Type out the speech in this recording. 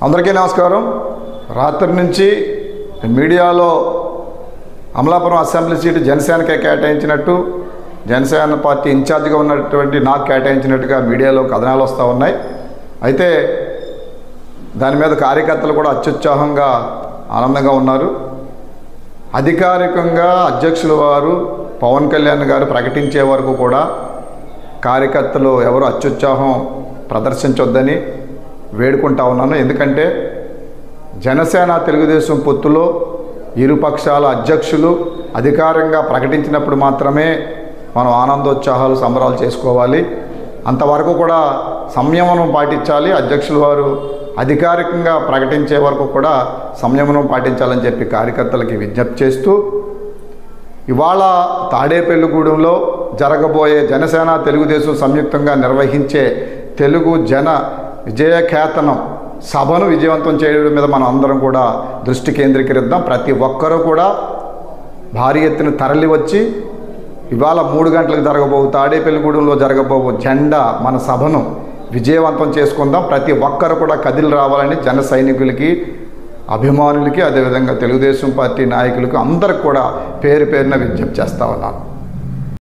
అందరికీ నమస్కారం. రాత్రి నుంచి మీడియాలో అమలాపురం అసెంబ్లీ సీటు జనసేనకే కేటాయించినట్టు, జనసేన పార్టీ ఇన్ఛార్జిగా ఉన్నటువంటి నాకు కేటాయించినట్టుగా మీడియాలో కథనాలు వస్తూ ఉన్నాయి. అయితే దాని మీద కార్యకర్తలు కూడా అత్యుత్సాహంగా ఆనందంగా ఉన్నారు. అధికారికంగా అధ్యక్షుల వారు పవన్ కళ్యాణ్ గారు ప్రకటించే వరకు కూడా కార్యకర్తలు ఎవరు అత్యుత్సాహం ప్రదర్శించొద్దని వేడుకుంటా ఉన్నాను. ఎందుకంటే జనసేన తెలుగుదేశం పొత్తులో ఇరుపక్షాల అధ్యక్షులు అధికారంగా ప్రకటించినప్పుడు మాత్రమే మనం ఆనందోత్సాహాలు సంబరాలు చేసుకోవాలి. అంతవరకు కూడా సంయమనం పాటించాలి. అధ్యక్షుల వారు అధికారికంగా ప్రకటించే వరకు కూడా సంయమనం పాటించాలని చెప్పి కార్యకర్తలకి విజ్ఞప్తి చేస్తూ, ఇవాళ తాడేపల్లిగూడెంలో జరగబోయే జనసేన తెలుగుదేశం సంయుక్తంగా నిర్వహించే తెలుగు జన విజయకేతనం సభను విజయవంతం చేయడం మీద మనం అందరం కూడా దృష్టి కేంద్రీకరిద్దాం. ప్రతి ఒక్కరూ కూడా భారీ ఎత్తున తరలి వచ్చి ఇవాళ 3 గంటలకు జరగబోవు తాడేపల్లిగూడెంలో జరగబోవు జెండా మన సభను విజయవంతం చేసుకుందాం. ప్రతి ఒక్కరు కూడా కదిలి రావాలని జన సైనికులకి, అభిమానులకి, అదేవిధంగా తెలుగుదేశం పార్టీ నాయకులకు అందరికి కూడా పేరు పేరున విజ్ఞప్తి చేస్తా ఉన్నాను.